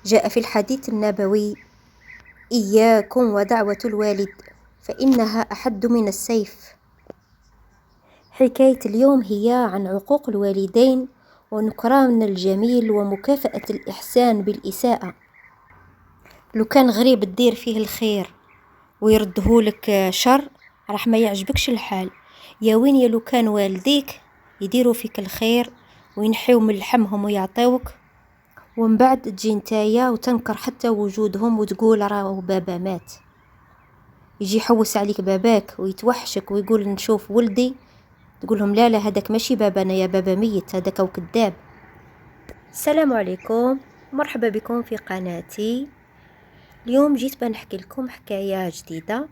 جاء في الحديث النبوي: إياكم ودعوة الوالد فإنها أحد من السيف. حكاية اليوم هي عن عقوق الوالدين ونكران الجميل ومكافأة الإحسان بالإساءة. لو كان غريب تدير فيه الخير ويردهولك شر راح ما يعجبكش الحال. يا وين يا لو كان والديك يديروا فيك الخير وينحيوا من لحمهم ويعطيوك، ومن بعد تجي نتايا وتنكر حتى وجودهم وتقول راهو بابا مات. يجي يحوس عليك باباك ويتوحشك ويقول نشوف ولدي، تقولهم لا هذاك ماشي بابانا، يا بابا ميت، هذاك او كذاب. السلام عليكم، مرحبا بكم في قناتي. اليوم جيت بنحكي لكم حكاية جديدة،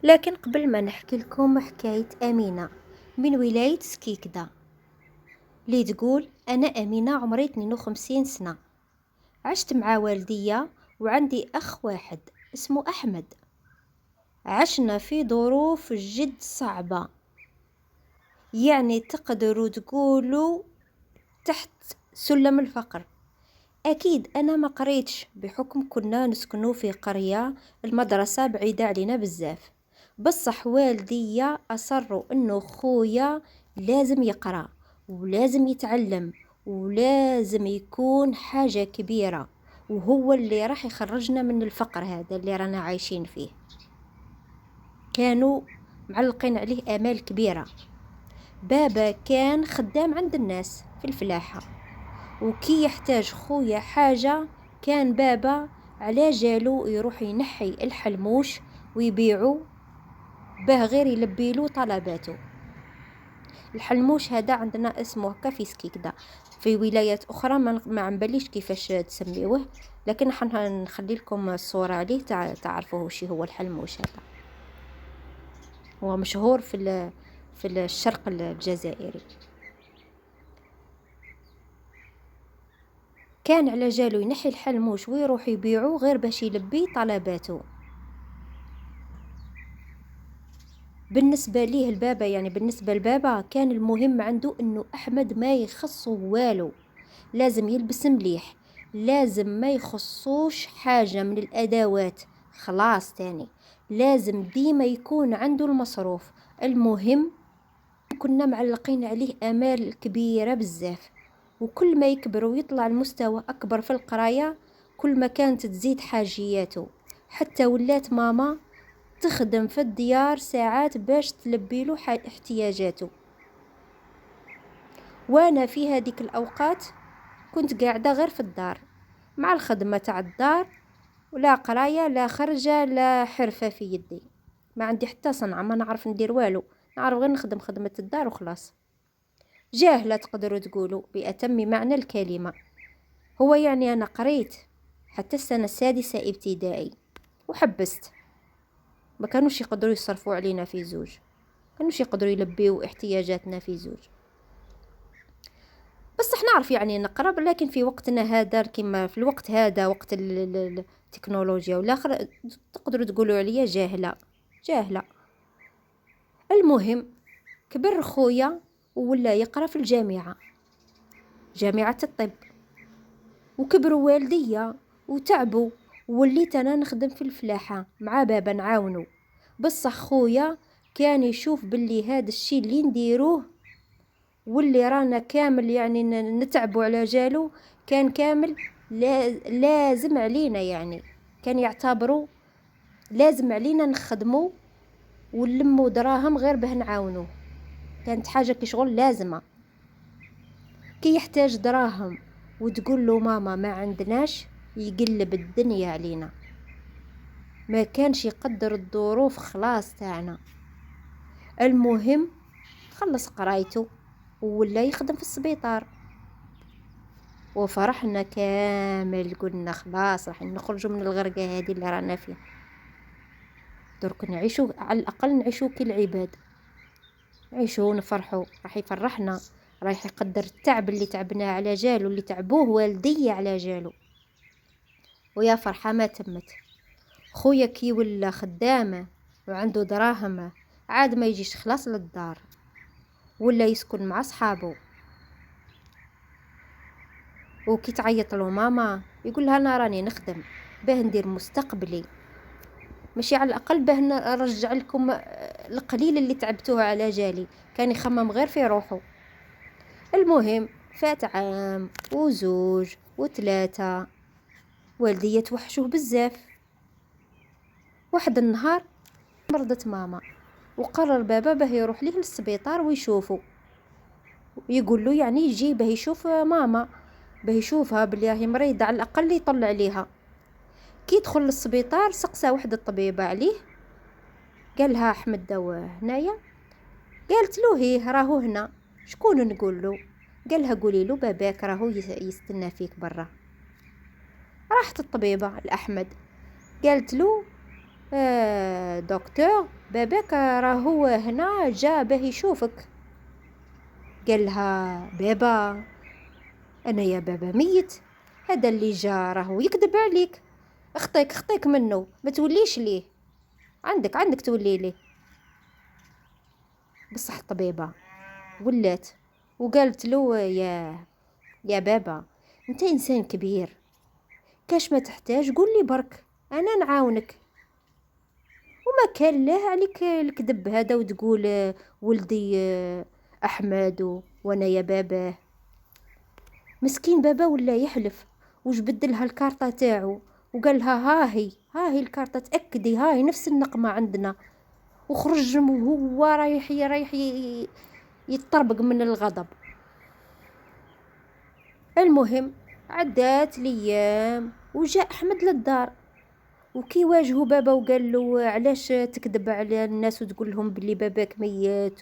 لكن قبل ما نحكي لكم حكاية أمينة من ولاية سكيكدا اللي تقول: أنا أمينة عمري 52 سنة، عشت مع والديا وعندي أخ واحد اسمه أحمد. عشنا في ظروف جد صعبة، يعني تقدروا تقولوا تحت سلم الفقر. أكيد أنا ما قريتش بحكم كنا نسكنوا في قرية، المدرسة بعيدة علينا بزاف. بصح والديا أصروا أنه خويا لازم يقرأ ولازم يتعلم ولازم يكون حاجة كبيرة، وهو اللي راح يخرجنا من الفقر هذا اللي رانا عايشين فيه. كانوا معلقين عليه آمال كبيرة. بابا كان خدام عند الناس في الفلاحة، وكي يحتاج خويا حاجة كان بابا على جالو يروح ينحي الحلموش ويبيعو باه غير يلبيلو طلباته. الحلموش هذا عندنا اسمه هكا في سكيكدا، في ولايات أخرى ما عنباليش كيفاش تسميوه، لكن نخلي لكم الصورة عليه تعرفوه شي هو الحلموش هذا. هو مشهور في الشرق الجزائري. كان على جالو ينحي الحلموش ويروح يبيعو غير باش يلبي طلباته. بالنسبة ليه البابا، يعني بالنسبة لبابا كان المهم عنده انه احمد ما يخصه والو، لازم يلبس مليح، لازم ما يخصوش حاجة من الادوات، خلاص تاني لازم ديما يكون عنده المصروف. المهم كنا معلقين عليه امال كبيرة بزاف، وكل ما يكبر ويطلع المستوى اكبر في القراية كل ما كانت تزيد حاجياته، حتى ولات ماما تخدم في الديار ساعات باش تلبيله احتياجاته. وانا في هذيك الاوقات كنت قاعدة غير في الدار مع الخدمة تاع الدار، ولا قراية لا خرجة لا حرفة في يدي، ما عندي حتى صنعة، ما نعرف ندير والو، نعرف غير نخدم خدمة الدار وخلاص. جاهلة تقدروا تقولوا بأتم معنى الكلمة. هو يعني أنا قريت حتى السنة السادسة ابتدائي وحبست، ما كانوش يقدروا يصرفوا علينا في زوج، كانوش يقدروا يلبيوا احتياجاتنا في زوج. بس احنا نعرف يعني نقرب، لكن في وقتنا هذا كما في الوقت هذا وقت التكنولوجيا والاخر تقدروا تقولوا عليا جاهلة جاهلة. المهم كبر خويا ولا يقرأ في الجامعة، جامعة الطب، وكبروا والديا وتعبوا، ووليت انا نخدم في الفلاحة مع بابا نعاونو. بصح خويا كان يشوف باللي هذا الشيء اللي نديروه واللي رانا كامل يعني نتعبوا على جالو كان كامل لازم علينا، يعني كان يعتبروا لازم علينا نخدموا ونلموا دراهم غير به نعاونوه، كانت حاجة كشغل لازمة. كي يحتاج دراهم وتقول له ماما ما عندناش يقلب الدنيا علينا، ما كانش يقدر الظروف خلاص تاعنا. المهم خلص قرايته ولا يخدم في السبيطار، وفرحنا كامل قلنا خلاص راح نخرجوا من الغرقة هذه اللي رانا فيها، درك نعيشوا على الأقل نعيشوا كالعباد، نعيشوا ونفرحوا، راح يفرحنا، راح يقدر التعب اللي تعبناه على جاله، اللي تعبوه والدي على جاله. ويا فرحة ما تمت. خويا كي ولا خدامة وعنده دراهمه عاد ما يجيش خلاص للدار، ولا يسكن مع أصحابه، وكي تعيط له ماما يقول لها انا راني نخدم باه ندير مستقبلي، ماشي على الاقل باه نرجع لكم القليل اللي تعبتوه على جالي. كان يخمم غير في روحه. المهم فات عام وزوج وثلاثة، والديا توحشوه بزاف. واحد النهار مرضت ماما، وقرر بابا باه يروح ليه للسبيطار ويشوفه، يقول له يعني يجي باه يشوف ماما، باه يشوفها بلي راهي مريضة على الاقل يطلع عليها. كي يدخل للسبيطار سقسى واحد الطبيبة عليه، قال لها احمد داو هنايا؟ قالت له هيه راهو هنا. شكون نقول له؟ قال لها قولي له باباك راهو يستنى فيك برا. راحت الطبيبة لأحمد قالت له دكتور باباك راهو هنا جا باه يشوفك. قال لها بابا؟ انا يا بابا ميت، هذا اللي جا راهو يكذب عليك، اخطيك منه، ما توليش ليه، عندك تولي ليه. بصح الطبيبة ولات وقالت له يا بابا انت انسان كبير، كاش ما تحتاج قول لي برك انا نعاونك، وما كان له عليك الكذب هذا وتقول ولدي احمد وانا يا باباه. مسكين بابا ولا يحلف، وش بدلها الكارطة تاعو وقال لها ها هي الكارطة، تأكدي هاي نفس النقمة عندنا، وخرج وهو رايح يتطربق من الغضب. المهم عدات الايام وجاء احمد للدار، وكي واجهوا بابا وقال له علاش تكذب على الناس وتقول لهم بلي باباك ميت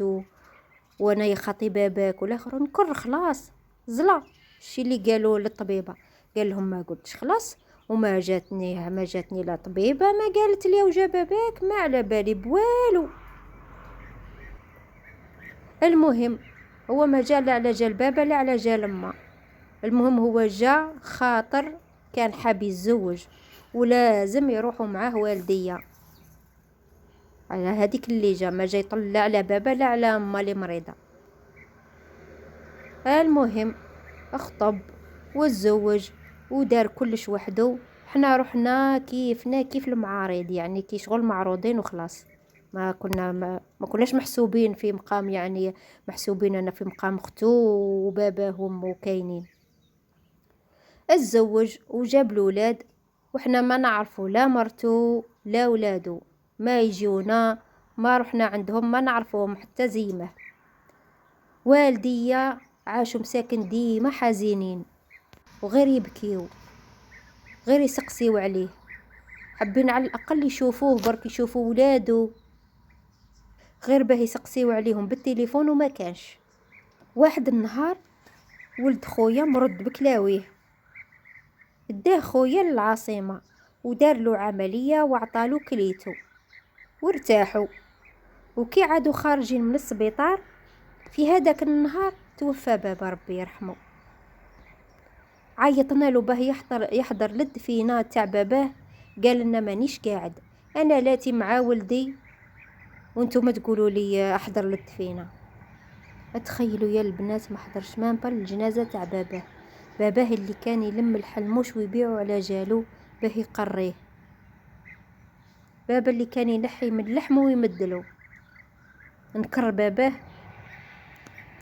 وانا يا خاطي باباك والاخر نكر خلاص زلا. الشي اللي قالوا للطبيبه قال لهم ما قلتش خلاص، وما جاتني لا طبيبه ما قالت لي وجا باباك، ما على بالي بوالو. المهم هو ما جا لا على جال بابا لا على جال امه. المهم هو جا خاطر كان حاب يتزوج ولازم يروحوا معاه والديه، على هذيك اللي جا ما جاي يطلع على بابا لا على امه اللي مريضه. المهم اخطب وتزوج ودار كلش وحده. حنا رحنا كيف المعارض، يعني كي شغل معروضين وخلاص، ما كناش محسوبين في مقام، يعني محسوبين انا في مقام اختو وباباه وامه كاينين. اتزوج وجاب الولاد، وحنا ما نعرفوا لا مرتو لا ولادو، ما يجيونا ما رحنا عندهم ما نعرفوهم حتى زيمه. والديا عاشوا مساكن ديما حزينين وغير يبكيو غير يسقسيو عليه، حابين على الاقل يشوفوه برك يشوفوا ولادو، غير باه يسقسيو عليهم بالتليفون وما كانش. واحد النهار ولد خويا مرض بكلاويه، داه خويا للعاصمه ودار له عمليه وعطالو كليتو وارتاحوا. وكي عادوا خارجين من السبيطار في هذاك النهار توفى بابا ربي يرحمه. عيطنا له باه يحضر للدفينه تاع باباه، قال لنا مانيش قاعد، انا لاتي مع ولدي وانتم تقولوا لي احضر للدفينه. اتخيلوا يا البنات ما حضرش مامبا الجنازه تاع باباه اللي كان يلم الحلموش ويبيعه على جالو باه يقريه، بابا اللي كان ينحي من لحمه ويمدلو. نكر باباه،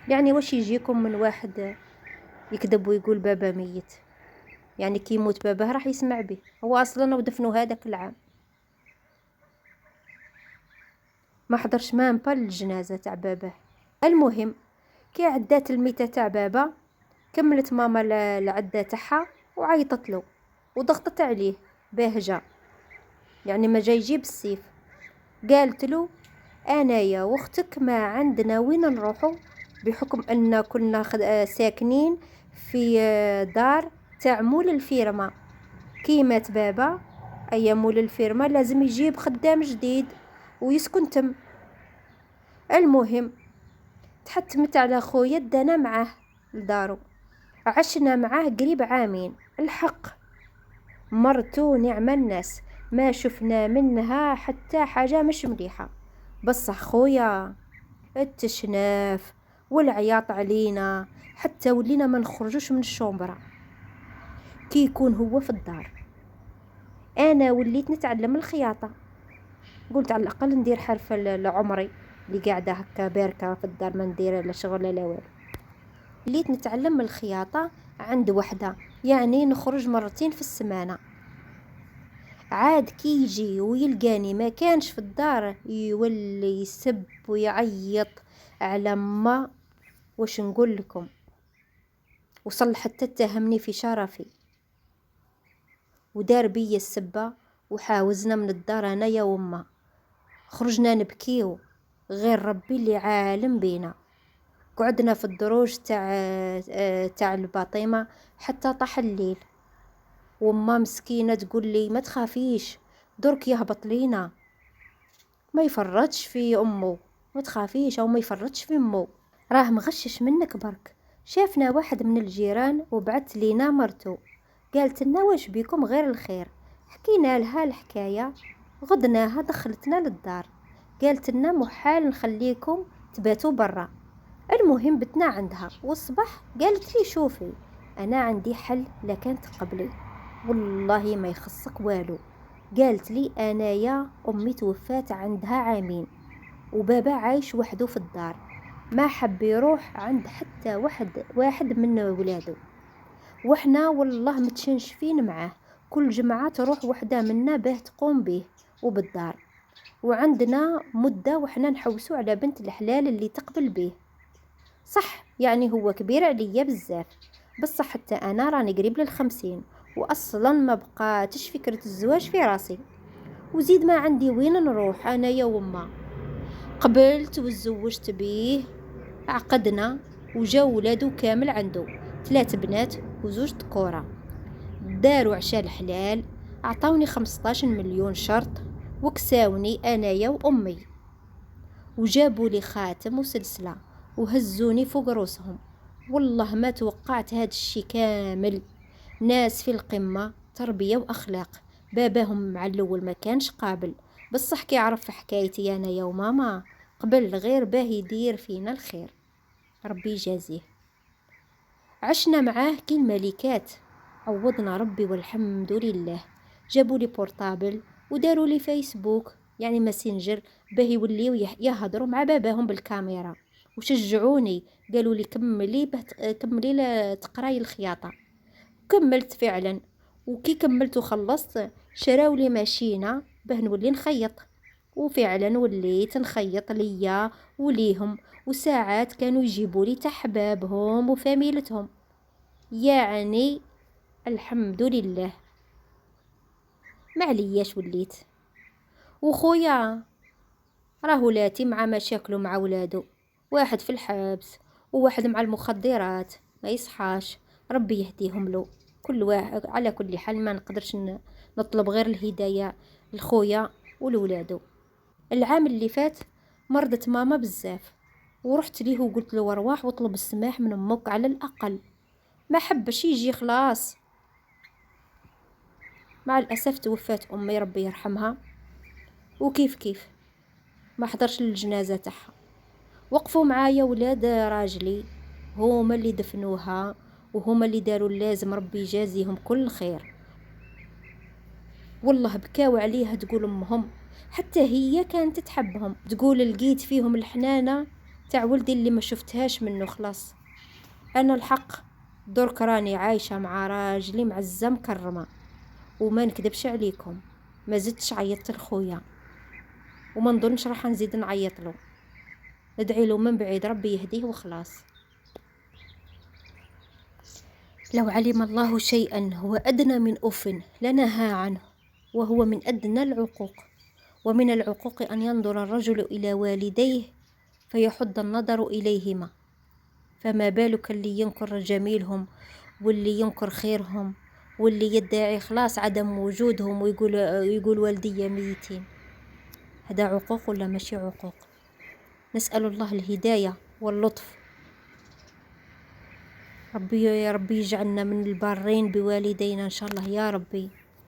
يعني واش يجيكم من واحد يكذب ويقول بابا ميت؟ يعني كي يموت باباه راح يسمع به، هو اصلا ودفنوا هذاك العام. ما حضرش مامبا الجنازه تاع باباه. المهم كي عدات الميتة تاع بابا كملت ماما العدة تاعها وعيطت له وضغطت عليه باه جا، يعني ما جاي يجيب السيف. قالت له انايا واختك ما عندنا وين نروحوا، بحكم ان كنا ساكنين في دار تاع مول الفيرما. كي مات بابا اي مول الفيرما لازم يجيب خدام جديد ويسكن تم. المهم تحتمت على خويا دانا معاه لدارو، عشنا معاه قريب عامين. الحق مرتو نعم الناس، ما شفنا منها حتى حاجة مش مليحة. بصح خويا التشناف والعياط علينا حتى ولينا ما نخرجوش من الشومبرة. كي يكون هو في الدار. انا وليت نتعلم الخياطة، قلت على الاقل ندير حرفة لعمري اللي قاعدة هكا باركة في الدار، ما ندير لا شغل لا والو. وليت نتعلم الخياطة عند وحدة، يعني نخرج مرتين في السمانة. عاد كي يجي ويلقاني ما كانش في الدار يولي يسب ويعيط على ما وش نقول لكم، وصل حتى اتهمني في شرفي ودار بي السبة، وحاوزنا من الدار انايا وما. خرجنا نبكيو، غير ربي اللي عالم بينا. قعدنا في الدروج تاع الباطمة حتى طاح الليل، وما مسكينة تقول لي ما تخافيش درك يهبط لينا، ما يفرطش في امه، ما تخافيش او ما يفرطش في امه، راه مغشش منك برك. شافنا واحد من الجيران وبعت لينا مرتو، قالت لنا واش بيكم غير الخير. حكينا لها الحكاية، غدناها دخلتنا للدار، قالت لنا محال نخليكم تباتوا برا. المهم بتنا عندها، والصباح قالت لي شوفي انا عندي حل لكان تقبلي، والله ما يخصك والو. قالت لي انايا امي توفات عندها عامين، وبابا عايش وحده في الدار، ما حب يروح عند حتى واحد من ولاده، وحنا والله متشنشفين معاه، كل جمعة تروح وحدة منا باه تقوم به وبالدار، وعندنا مدة وحنا نحوسو على بنت الحلال اللي تقبل به. صح يعني هو كبير عليا بزاف، بصح حتى انا راني قريب لل50، واصلا ما بقاتش فكرة الزواج في راسي، وزيد ما عندي وين نروح انايا وما. قبلت وتزوجت بيه، عقدنا وجا ولادو كامل عنده 3 بنات وزوج ذكورة. داروا عشاء الحلال، عطاوني 15 مليون شرط، وكساوني انايا وامي، وجابوا لي خاتم وسلسلة وهزوني فوق روسهم. والله ما توقعت هاد الشي كامل. ناس في القمة، تربية واخلاق. باباهم مع الاول ما كانش قابل، بصح كي عرف حكايتي انا يا وماما قبل غير باه يدير فينا الخير، ربي يجازيه. عشنا معاه كي الملكات، عوضنا ربي والحمد لله. جابوا لي بورطابل وداروا لي فيسبوك يعني ماسنجر، باه يوليو يهضروا مع باباهم بالكاميرا، وشجعوني قالوا لي كملي تقراي الخياطة. كملت فعلا، وكي كملت وخلصت شراو لي ماشينة باه نولي نخيط، وفعلا وليت نخيط ليا وليهم، وساعات كانوا يجيبوا لي تحبابهم وفاميلتهم، يعني الحمد لله ما علياش وليت. وخويا راه ولاتي مع مشاكله مع ولادو، واحد في الحبس وواحد مع المخدرات، ما يصحاش، ربي يهديهم له كل واحد. على كل حال ما نقدرش نطلب غير الهداية لخويا ولولادو. العام اللي فات مرضت ماما بزاف، ورحت ليه وقلت له ارواح واطلب السماح من امك على الاقل، ما حبش يجي خلاص. مع الاسف توفات امي ربي يرحمها، وكيف ما حضرش للجنازه تاعها. وقفوا معايا ولاد راجلي، هما اللي دفنوها وهما اللي داروا اللازم، ربي يجازيهم كل خير. والله بكاو عليها، تقول امهم حتى هي كانت تحبهم، تقول لقيت فيهم الحنانة تاع ولدي اللي ما شفتهاش منه خلاص. انا الحق درك راني عايشة مع راجلي معزة مكرمة، وما نكذبش عليكم ما زدتش عيطت لخويا، وما نظنش راح نزيد نعيط له. ندعي له من بعيد ربي يهديه وخلاص. لو علم الله شيئا هو أدنى من أف لنهى عنه، وهو من أدنى العقوق. ومن العقوق أن ينظر الرجل إلى والديه فيحض النظر إليهما، فما بالك اللي ينكر جميلهم واللي ينكر خيرهم واللي يدعي خلاص عدم وجودهم ويقول والدي ميتين. هذا عقوق ولا ماشي عقوق؟ نسأل الله الهداية واللطف. ربي يا ربي يجعلنا من البارين بوالدينا إن شاء الله يا ربي.